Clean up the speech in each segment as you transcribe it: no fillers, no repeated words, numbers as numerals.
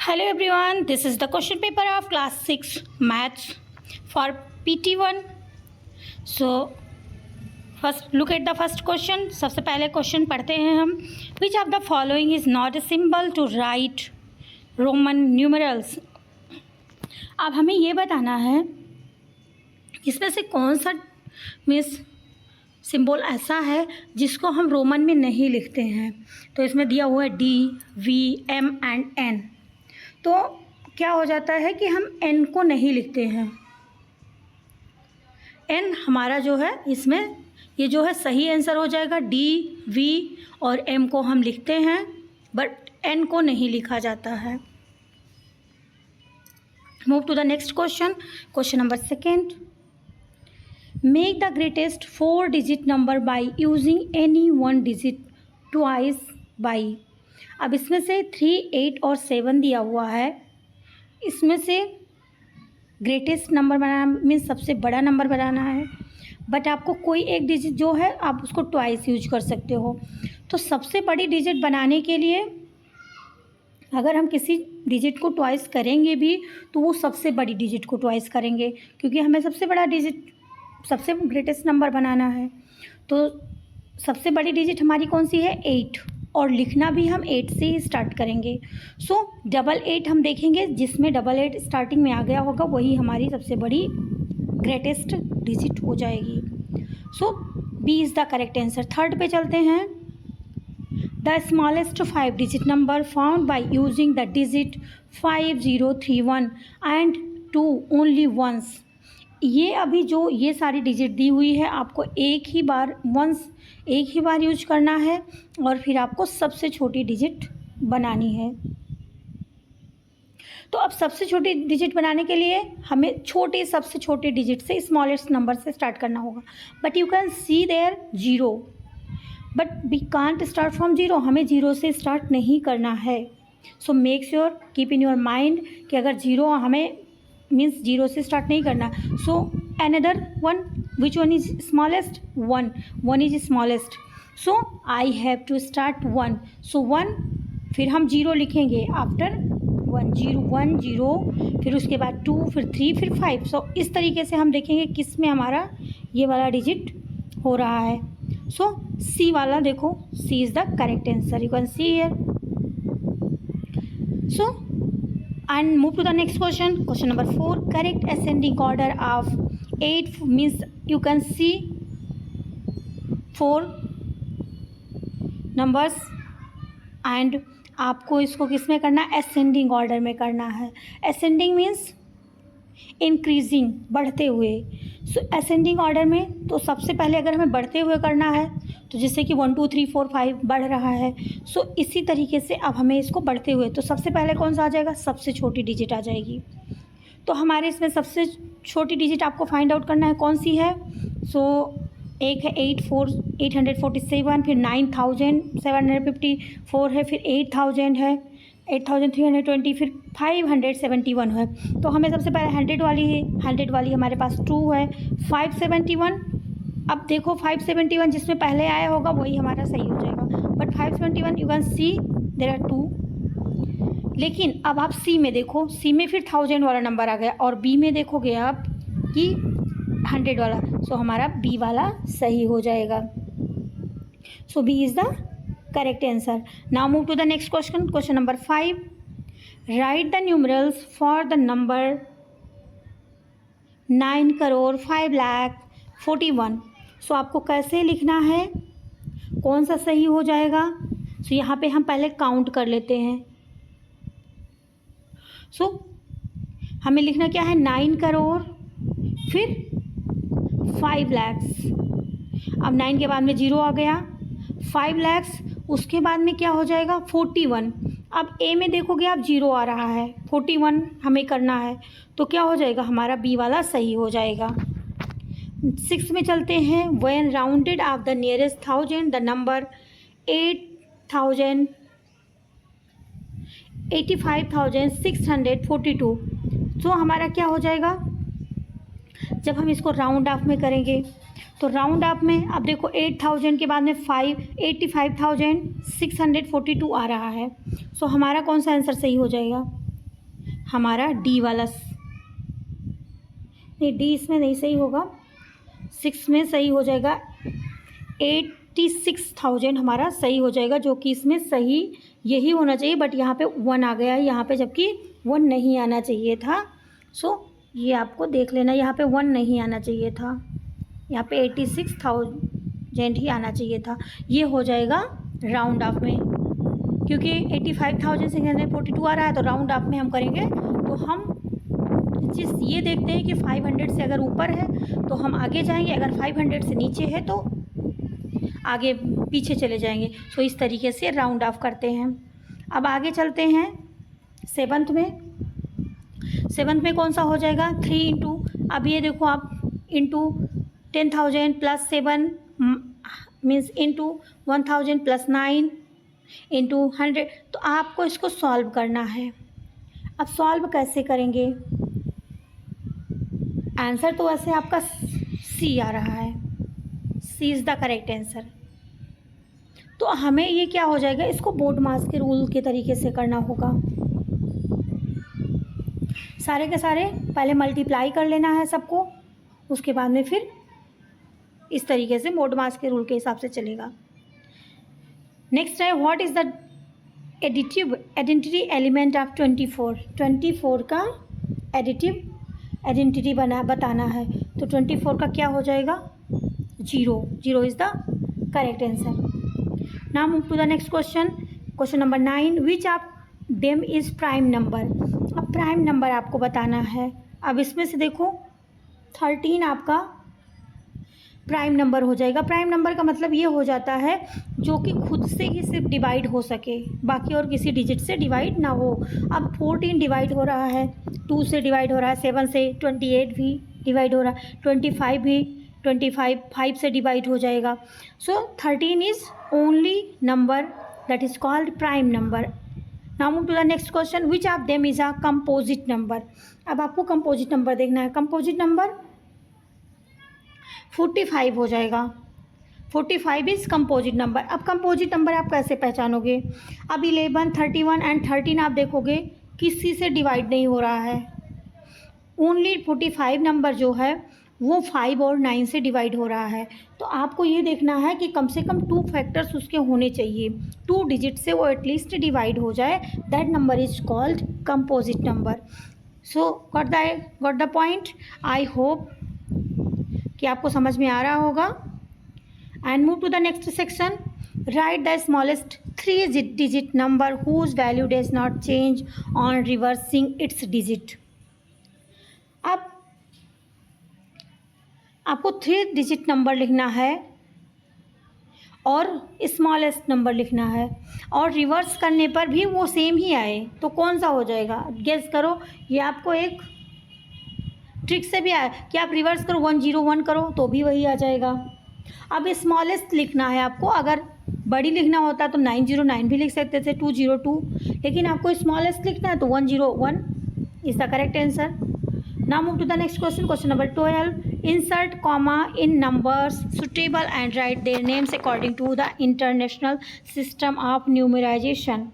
Hello everyone, this is the question paper of class 6 maths for PT1. So first look at the first question. सबसे पहले question पढ़ते हैं हम. Which of the following is not a symbol to write Roman numerals? अब हमें ये बताना है इसमें से कौन सा मीन्स सिंबल ऐसा है जिसको हम रोमन में नहीं लिखते हैं. तो इसमें दिया हुआ है D, V, M and N. तो क्या हो जाता है कि हम एन को नहीं लिखते हैं. एन हमारा जो है इसमें ये जो है सही आंसर हो जाएगा. डी, वी और एम को हम लिखते हैं बट एन को नहीं लिखा जाता है. Move to the next question. Question number second. Make the greatest 4 digit number by using any 1 digit twice by. अब इसमें से 3, 8 और 7 दिया हुआ है. इसमें से ग्रेटेस्ट नंबर बनाना मीन्स सबसे बड़ा नंबर बनाना है बट आपको कोई एक डिजिट जो है आप उसको ट्वाइस यूज कर सकते हो. तो सबसे बड़ी डिजिट बनाने के लिए अगर हम किसी डिजिट को ट्वाइस करेंगे भी तो वो सबसे बड़ी डिजिट को ट्वाइस करेंगे क्योंकि हमें सबसे बड़ा डिजिट सबसे ग्रेटेस्ट नंबर बनाना है. तो सबसे बड़ी डिजिट हमारी कौन सी है? 8. और लिखना भी हम 8 से ही स्टार्ट करेंगे. सो 88 हम देखेंगे जिसमें 88 स्टार्टिंग में आ गया होगा वही हमारी सबसे बड़ी ग्रेटेस्ट डिजिट हो जाएगी. So B is the correct answer. Third पे चलते हैं. The smallest 5 digit number found by using the digit 5031 and 2 only once. ये अभी जो ये सारी डिजिट दी हुई है आपको एक ही बार यूज करना है और फिर आपको सबसे छोटी डिजिट बनानी है. तो अब सबसे छोटी डिजिट बनाने के लिए हमें सबसे छोटे डिजिट से स्मॉलेस्ट नंबर से स्टार्ट करना होगा. But you can see there 0 but we can't start from 0. हमें 0 से स्टार्ट नहीं करना है. So make sure keep in your mind कि अगर 0 हमें मीन्स 0 से स्टार्ट नहीं करना. So another one which one is smallest? 1 is smallest. So I have to start 1. So 1 फिर हम 0 लिखेंगे आफ्टर 1. 0 फिर उसके बाद 2 फिर 3 फिर 5. सो इस तरीके से हम देखेंगे किस में हमारा ये वाला डिजिट हो रहा है. सो सी वाला देखो, C is the correct answer. You can see here. So and move to the next question. Question number 4. Correct ascending order of 8 means you can see 4 numbers and आपको इसको किस में करना है? ascending order में करना है. ascending means इंक्रीजिंग, बढ़ते हुए. सो असेंडिंग ऑर्डर में तो सबसे पहले अगर हमें बढ़ते हुए करना है तो जैसे कि 1 2 3 4 5 बढ़ रहा है. सो इसी तरीके से अब हमें इसको बढ़ते हुए तो सबसे पहले कौन सा आ जाएगा? सबसे छोटी डिजिट आ जाएगी. तो हमारे इसमें सबसे छोटी डिजिट आपको फाइंड आउट करना है कौन सी है. सो एक है 847, फिर 9754 है, फिर 8000 है, 8320, फिर 571 है. तो हमें सबसे पहले 100 वाली हमारे पास 2 है. 571. अब देखो 571 जिसमें पहले आया होगा वही हमारा सही हो जाएगा. But 571 you can see there are 2. लेकिन अब आप सी में देखो, सी में फिर 1000 वाला नंबर आ गया और बी में देखोगे आप कि 100 वाला. सो हमारा बी वाला सही हो जाएगा. So B is the correct answer. Now move to the next question. Question number 5. Write the numerals for the number 9,05,41,000. So आपको कैसे लिखना है, कौन सा सही हो जाएगा? So यहाँ पे हम पहले काउंट कर लेते हैं. So हमें लिखना क्या है? 9 करोड़ फिर 5 lakhs. अब 9 के बाद में 0 आ गया. 5 lakhs उसके बाद में क्या हो जाएगा? 41. अब ए में देखोगे आप 0 आ रहा है, 41 हमें करना है तो क्या हो जाएगा? हमारा बी वाला सही हो जाएगा. 6 में चलते हैं. When rounded off the nearest 1000 the number 85,642. तो हमारा क्या हो जाएगा जब हम इसको राउंड ऑफ में करेंगे? तो राउंड अप में अब देखो 8000 के बाद में 85,642 आ रहा है. सो हमारा कौन सा आंसर सही हो जाएगा? हमारा डी वाला, नहीं डी इसमें नहीं सही होगा, 6 में सही हो जाएगा, 86,000 हमारा सही हो जाएगा, जो कि इसमें सही यही होना चाहिए, बट यहाँ पे 1 आ गया है यहाँ पे, जबकि 1 नहीं आना चाहिए था। सो ये आपको देख लेना, यहाँ पे 1 नहीं आना चाहिए था, यहाँ पे 86,000 ही आना चाहिए था। ये हो जाएगा राउंड ऑफ में, क्योंकि 85,642 आ रहा है, तो राउंड ऑफ में हम करेंगे तो हम जिस ये देखते हैं कि 500 से अगर ऊपर है तो हम आगे जाएंगे, अगर 500 से नीचे है तो आगे पीछे चले जाएंगे। सो इस तरीके से राउंड ऑफ करते हैं। अब आगे चलते हैं 7th में। 7th में कौन सा हो जाएगा, 3 इंटू, अब ये देखो आप into 10,000 plus 7 means into 1,000 plus 9 into 100। तो आपको इसको सॉल्व करना है। अब सॉल्व कैसे करेंगे, आंसर तो वैसे आपका सी आ रहा है, सी इज़ द करेक्ट आंसर। तो हमें ये क्या हो जाएगा, इसको बोर्ड मास के रूल के तरीके से करना होगा। सारे के सारे पहले मल्टीप्लाई कर लेना है सबको, उसके बाद में फिर इस तरीके से बोर्ड मास के रूल के हिसाब से चलेगा। नेक्स्ट है what is the additive identity element of 24 का एडिटिव आइडेंटिटी बताना है। तो 24 का क्या हो जाएगा, 0 is the correct answer. Now move to the next question number 9, which of them is prime number. अब प्राइम नंबर आपको बताना है। अब इसमें से देखो 13 आपका प्राइम नंबर हो जाएगा। प्राइम नंबर का मतलब ये हो जाता है जो कि खुद से ही सिर्फ डिवाइड हो सके, बाकी और किसी डिजिट से डिवाइड ना हो। अब 14 डिवाइड हो रहा है, 2 से डिवाइड हो रहा है, 7 से, 28 भी डिवाइड हो रहा है, 25 भी, 5 से डिवाइड हो जाएगा। So 13 is only number that is called prime number. Now move to the next question, which of them is a composite number. अब आपको कंपोजिट नंबर देखना है। कंपोजिट नंबर 45 हो जाएगा। 45 इज़ कंपोजिट नंबर। अब कंपोजिट नंबर आप कैसे पहचानोगे, अब 11, 31 एंड 13 आप देखोगे किसी से डिवाइड नहीं हो रहा है, ओनली 45 नंबर जो है वो 5 और 9 से डिवाइड हो रहा है। तो आपको ये देखना है कि कम से कम 2 फैक्टर्स उसके होने चाहिए, 2 डिजिट से वो एटलीस्ट डिवाइड हो जाए, that number is called composite number. So got the point. I hope कि आपको समझ में आ रहा होगा। And move to the next section, write the smallest 3 digit number whose value does not change on reversing its digit. अब आपको 3 digit number लिखना है और स्मॉलेस्ट नंबर लिखना है, और रिवर्स करने पर भी वो सेम ही आए तो कौन सा हो जाएगा, गेस करो। ये आपको एक ट्रिक से भी आया कि आप रिवर्स करो, 101 करो तो भी वही आ जाएगा। अब स्मॉलेस्ट लिखना है आपको, अगर बड़ी लिखना होता तो 909 भी लिख सकते थे, 202, लेकिन आपको स्मॉलेस्ट लिखना है तो 101 is the correct answer. Now move to the next question number 12, insert comma in numbers suitable and write their names according to the international system of numerisation.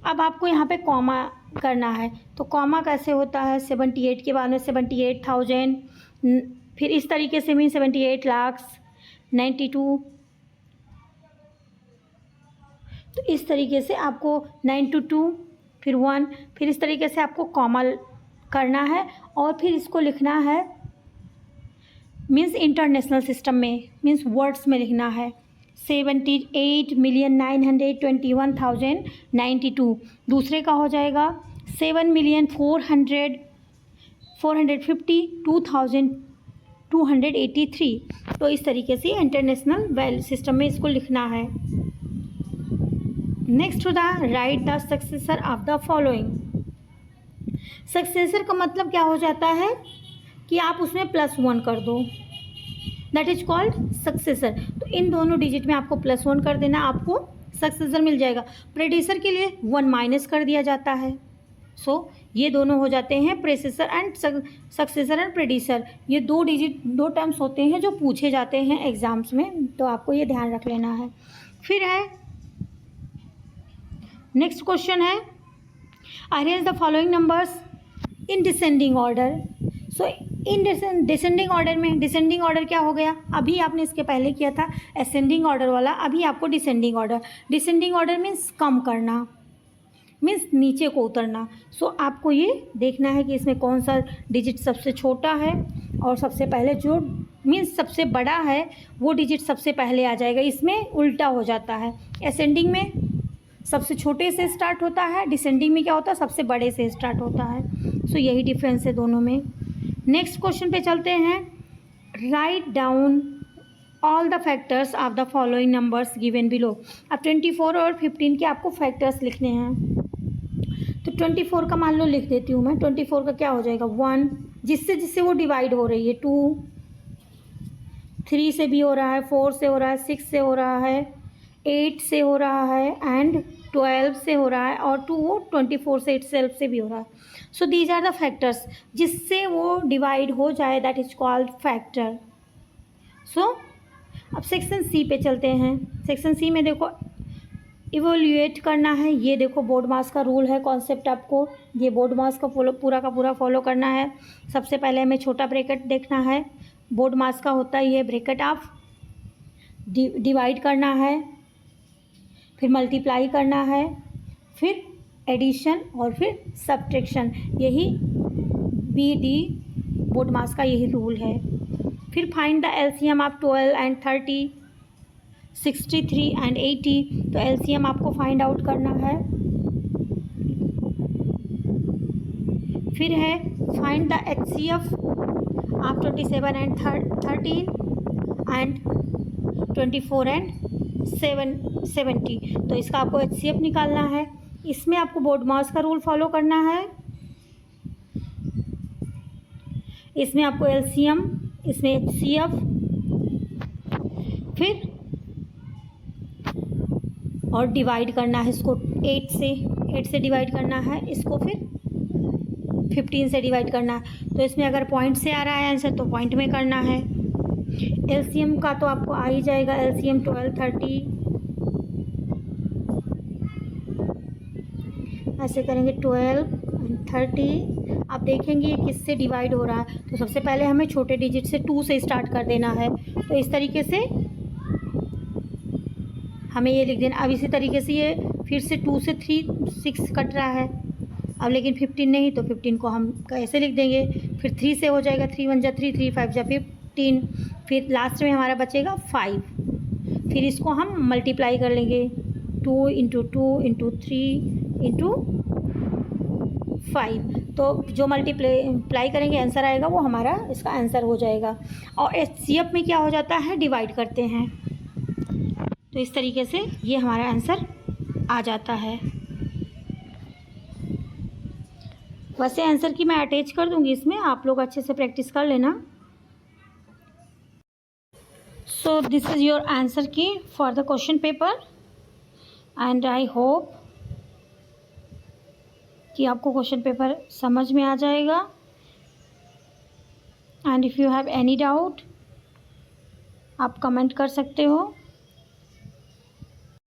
अब आपको यहाँ पे कॉमा करना है, तो कॉमा कैसे होता है, 78 के बाद में 78,000, फिर इस तरीके से भी 78 लाख 92, तो इस तरीके से आपको 922 फिर 1, फिर इस तरीके से आपको कॉमा करना है और फिर इसको लिखना है मीन्स इंटरनेशनल सिस्टम में, मीन्स वर्ड्स में लिखना है 78,921,092। दूसरे का हो जाएगा 7,452,283। तो इस तरीके से इंटरनेशनल वैल्यू सिस्टम में इसको लिखना है। Next two the write the successor of the following. Successor का मतलब क्या हो जाता है कि आप उसमें +1 कर दो, दैट इज कॉल्ड सक्सेसर। तो इन दोनों डिजिट में आपको +1 कर देना, आपको सक्सेसर मिल जाएगा। प्रेडिसर के लिए 1 माइनस कर दिया जाता है। सो ये दोनों हो जाते हैं प्रेसेसर एंड सक्सेसर एंड प्रेडिसर। ये 2 डिजिट 2 टर्म्स होते हैं जो पूछे जाते हैं एग्जाम्स में, तो आपको ये ध्यान रख लेना है। फिर है नेक्स्ट क्वेश्चन है, arrange the following numbers in descending order. So in descending order में, डिसेंडिंग ऑर्डर क्या हो गया, अभी आपने इसके पहले किया था असेंडिंग ऑर्डर वाला, अभी आपको descending order. Descending order means कम करना, मीन्स नीचे को उतरना। सो आपको ये देखना है कि इसमें कौन सा डिजिट सबसे छोटा है और सबसे पहले जो मीन्स सबसे बड़ा है वो डिजिट सबसे पहले आ जाएगा। इसमें उल्टा हो जाता है, असेंडिंग में सबसे छोटे से स्टार्ट होता है, डिसेंडिंग में क्या होता है सबसे बड़े से स्टार्ट होता है। सो यही डिफरेंस है दोनों में। नेक्स्ट क्वेश्चन पे चलते हैं। Write down all the factors of the following numbers given below. अब 24 और 15 के आपको फैक्टर्स लिखने हैं। तो 24 का मान लो लिख देती हूँ मैं। 24 का क्या हो जाएगा 1, जिससे जिससे वो डिवाइड हो रही है 2, 3 से भी हो रहा है, 4 से हो रहा है, 6 से हो रहा है, 8 से हो रहा है एंड 12 से हो रहा है और 2 वो 24 से इटसेल्फ से भी हो रहा है। So these are the factors, जिससे वो डिवाइड हो जाए that is called factor. So अब सेक्शन सी पे चलते हैं। सेक्शन सी में देखो इवोल्यूएट करना है। ये देखो बोर्ड मास का रूल है, कॉन्सेप्ट आपको ये बोर्ड मास का पूरा का पूरा फॉलो करना है। सबसे पहले हमें छोटा ब्रैकेट देखना है, बोर्ड मास का होता है ये ब्रैकेट ऑफ, डिवाइड करना है, फिर मल्टीप्लाई करना है, फिर एडिशन और फिर सब्ट्रैक्शन। यही BD बोर्ड मास का यही रूल है। फिर find the LCM of 12 and 30, 63 and 80। तो एलसीएम आपको फाइंड आउट करना है। फिर है find the HCF of 27 and 13 and 24 and 70। तो इसका आपको HCF निकालना है। इसमें आपको बोर्ड मास का रूल फॉलो करना है। इसमें आपको LCM, इसमें HCF, फिर और डिवाइड करना है इसको 8 से डिवाइड करना है इसको, फिर 15 से डिवाइड करना है। तो इसमें अगर पॉइंट से आ रहा है आंसर तो पॉइंट में करना है। LCM का तो आपको आ ही जाएगा, LCM 12, 30, ऐसे करेंगे 12 एंड 30। आप देखेंगे ये किससे डिवाइड हो रहा है। तो सबसे पहले हमें छोटे डिजिट से 2 से स्टार्ट कर देना है। तो इस तरीके से हमें ये लिख देना। अब इसी तरीके से ये फिर से 2 से 3, 6 कट रहा है। अब लेकिन 15 नहीं, तो 15 को हम ऐसे लिख देंगे। फिर 3 से हो जाएगा, 3 1 जा 3, 3 5 जा 15। फिर लास्ट में हमारा बचेगा 5। फिर इसको हम मल्टीप्लाई कर लेंगे 2 इंटू 2 इंटू 3 इंटू 5। तो जो मल्टीप्लाई करेंगे आंसर आएगा वो हमारा इसका आंसर हो जाएगा। और HCF में क्या हो जाता है, डिवाइड करते हैं। तो इस तरीके से ये हमारा आंसर आ जाता है। वैसे आंसर की मैं अटैच कर दूंगी इसमें, आप लोग अच्छे से प्रैक्टिस कर लेना। So this is your answer key for the question paper and I hope कि आपको क्वेश्चन पेपर समझ में आ जाएगा। And if you have any doubt आप कमेंट कर सकते हो।